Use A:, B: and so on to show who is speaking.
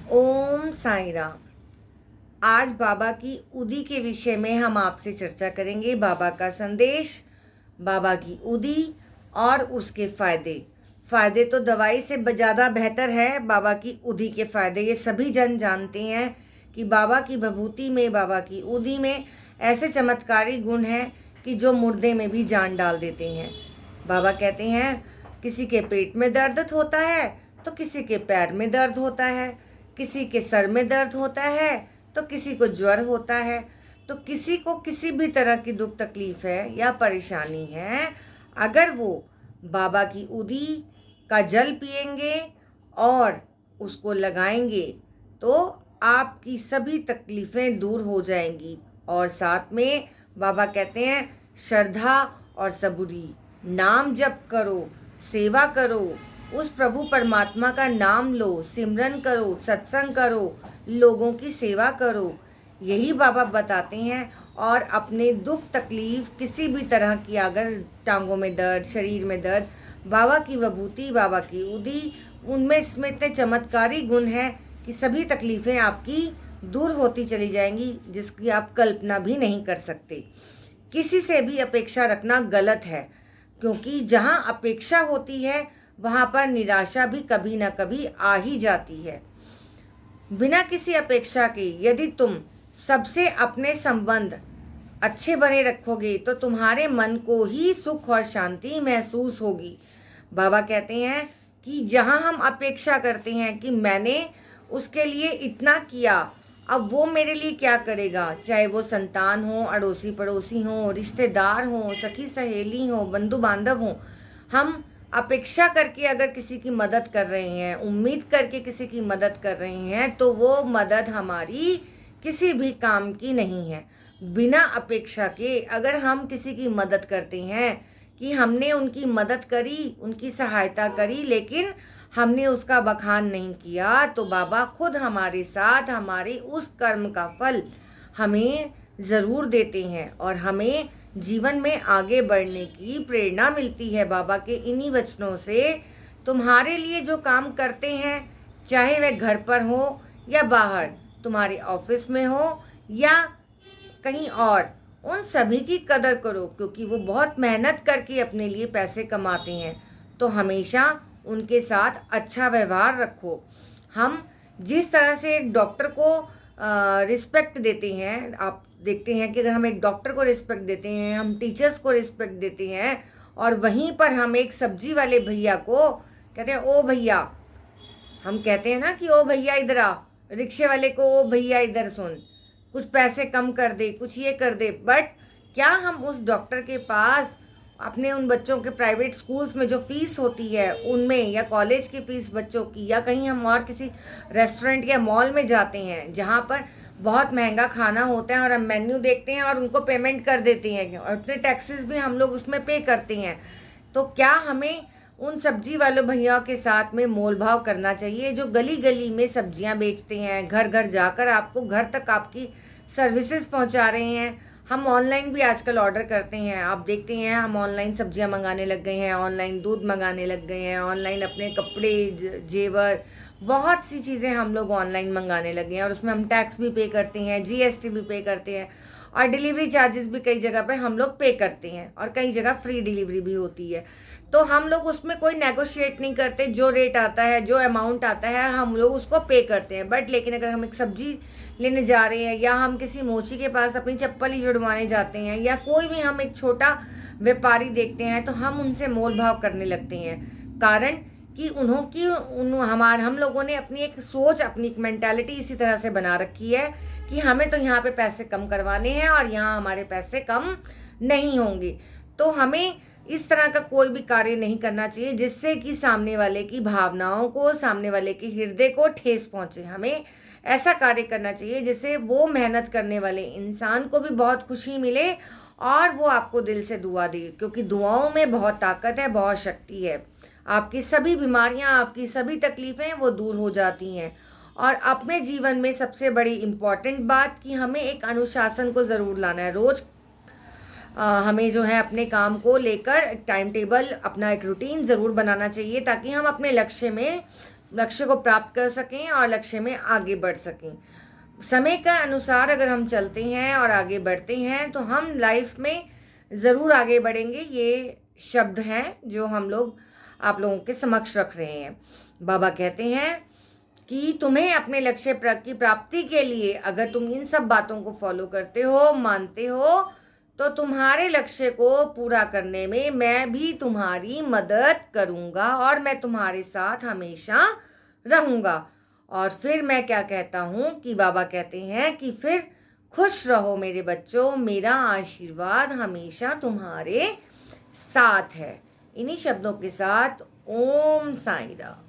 A: ओम साई राम। आज बाबा की उदी के विषय में हम आपसे चर्चा करेंगे। बाबा का संदेश, बाबा की उदी और उसके फ़ायदे। फ़ायदे तो दवाई से ज़्यादा बेहतर है बाबा की उदी के फ़ायदे। ये सभी जन जानते हैं कि बाबा की विभूति में, बाबा की उदी में ऐसे चमत्कारी गुण हैं कि जो मुर्दे में भी जान डाल देते हैं। बाबा कहते हैं किसी के पेट में दर्द होता है तो किसी के पैर में दर्द होता है, किसी के सर में दर्द होता है तो किसी को ज्वर होता है। तो किसी को किसी भी तरह की दुख तकलीफ है या परेशानी है, अगर वो बाबा की उदी का जल पिएंगे और उसको लगाएंगे तो आपकी सभी तकलीफ़ें दूर हो जाएंगी। और साथ में बाबा कहते हैं श्रद्धा और सबूरी, नाम जप करो, सेवा करो, उस प्रभु परमात्मा का नाम लो, सिमरन करो, सत्संग करो, लोगों की सेवा करो। यही बाबा बताते हैं। और अपने दुख तकलीफ़ किसी भी तरह की, अगर टांगों में दर्द, शरीर में दर्द, बाबा की विभूति, बाबा की उदी, उनमें इसमें इतने चमत्कारी गुण हैं कि सभी तकलीफ़ें आपकी दूर होती चली जाएंगी, जिसकी आप कल्पना भी नहीं कर सकते। किसी से भी अपेक्षा रखना गलत है, क्योंकि जहाँ अपेक्षा होती है वहाँ पर निराशा भी कभी ना कभी आ ही जाती है। बिना किसी अपेक्षा के यदि तुम सबसे अपने संबंध अच्छे बने रखोगे तो तुम्हारे मन को ही सुख और शांति महसूस होगी। बाबा कहते हैं कि जहाँ हम अपेक्षा करते हैं कि मैंने उसके लिए इतना किया, अब वो मेरे लिए क्या करेगा, चाहे वो संतान हो, अड़ोसी पड़ोसी हो, रिश्तेदार हो, सखी सहेली हो, बंधु बांधव हो, हम अपेक्षा करके अगर किसी की मदद कर रहे हैं, उम्मीद करके किसी की मदद कर रहे हैं, तो वो मदद हमारी किसी भी काम की नहीं है। बिना अपेक्षा के अगर हम किसी की मदद करते हैं कि हमने उनकी मदद करी, उनकी सहायता करी, लेकिन हमने उसका बखान नहीं किया, तो बाबा खुद हमारे साथ हमारे उस कर्म का फल हमें ज़रूर देते हैं और हमें जीवन में आगे बढ़ने की प्रेरणा मिलती है। बाबा के इन्हीं वचनों से तुम्हारे लिए जो काम करते हैं, चाहे वह घर पर हो या बाहर, तुम्हारे ऑफिस में हो या कहीं और, उन सभी की कदर करो, क्योंकि वो बहुत मेहनत करके अपने लिए पैसे कमाते हैं। तो हमेशा उनके साथ अच्छा व्यवहार रखो। हम जिस तरह से एक डॉक्टर को रिस्पेक्ट देते हैं, आप देखते हैं कि अगर हम एक डॉक्टर को रिस्पेक्ट देते हैं, हम टीचर्स को रिस्पेक्ट देते हैं, और वहीं पर हम एक सब्जी वाले भैया को कहते हैं ओ भैया, हम कहते हैं ना कि ओ भैया इधर आ, रिक्शे वाले को ओ भैया इधर सुन, कुछ पैसे कम कर दे, कुछ ये कर दे, बट क्या हम उस डॉक्टर के पास अपने उन बच्चों के प्राइवेट स्कूल्स में जो फ़ीस होती है उनमें, या कॉलेज की फ़ीस बच्चों की, या कहीं हम और किसी रेस्टोरेंट या मॉल में जाते हैं जहाँ पर बहुत महंगा खाना होता है और हम मेन्यू देखते हैं और उनको पेमेंट कर देते हैं और अपने टैक्सेस भी हम लोग उसमें पे करते हैं, तो क्या हमें उन सब्जी वालों भैया के साथ में मोल भाव करना चाहिए जो गली गली में सब्जियां बेचते हैं, घर घर जाकर आपको घर तक आपकी सर्विसेज पहुंचा रहे हैं। हम ऑनलाइन भी आजकल ऑर्डर करते हैं, आप देखते हैं हम ऑनलाइन सब्जियां मंगाने लग गए हैं, ऑनलाइन दूध मंगाने लग गए हैं, ऑनलाइन अपने कपड़े, जेवर, बहुत सी चीज़ें हम लोग ऑनलाइन मंगाने लगे हैं और उसमें हम टैक्स भी पे करते हैं, जीएसटी भी पे करते हैं और डिलीवरी चार्जेस भी कई जगह पर हम लोग पे करते हैं और कई जगह फ्री डिलीवरी भी होती है। तो हम लोग उसमें कोई नेगोशिएट नहीं करते, जो रेट आता है, जो अमाउंट आता है, हम लोग उसको पे करते हैं। बट लेकिन अगर हम एक सब्जी लेने जा रहे हैं या हम किसी मोची के पास अपनी चप्पल ही जुड़वाने जाते हैं या कोई भी हम एक छोटा व्यापारी देखते हैं, तो हम उनसे मोल भाव करने लगते हैं। कारण कि हम लोगों ने अपनी एक सोच, अपनी एक मेंटालिटी इसी तरह से बना रखी है कि हमें तो यहाँ पे पैसे कम करवाने हैं और यहाँ हमारे पैसे कम नहीं होंगे। तो हमें इस तरह का कोई भी कार्य नहीं करना चाहिए जिससे कि सामने वाले की भावनाओं को, सामने वाले के हृदय को ठेस पहुँचे। हमें ऐसा कार्य करना चाहिए जिससे वो मेहनत करने वाले इंसान को भी बहुत खुशी मिले और वो आपको दिल से दुआ दे, क्योंकि दुआओं में बहुत ताकत है, बहुत शक्ति है। आपकी सभी बीमारियां, आपकी सभी तकलीफ़ें वो दूर हो जाती हैं। और अपने जीवन में सबसे बड़ी इम्पॉर्टेंट बात कि हमें एक अनुशासन को ज़रूर लाना है। रोज़ हमें जो है अपने काम को लेकर एक टाइम टेबल, अपना एक रूटीन ज़रूर बनाना चाहिए ताकि हम अपने लक्ष्य में लक्ष्य को प्राप्त कर सकें और लक्ष्य में आगे बढ़ सकें। समय का अनुसार अगर हम चलते हैं और आगे बढ़ते हैं तो हम लाइफ में ज़रूर आगे बढ़ेंगे। ये शब्द हैं जो हम लोग आप लोगों के समक्ष रख रहे हैं। बाबा कहते हैं कि तुम्हें अपने लक्ष्य की प्राप्ति के लिए अगर तुम इन सब बातों को फॉलो करते हो, मानते हो, तो तुम्हारे लक्ष्य को पूरा करने में मैं भी तुम्हारी मदद करूँगा और मैं तुम्हारे साथ हमेशा रहूँगा। और फिर मैं क्या कहता हूँ कि बाबा कहते हैं कि फिर खुश रहो मेरे बच्चों, मेरा आशीर्वाद हमेशा तुम्हारे साथ है। इन्हीं शब्दों के साथ ओम साईं राम।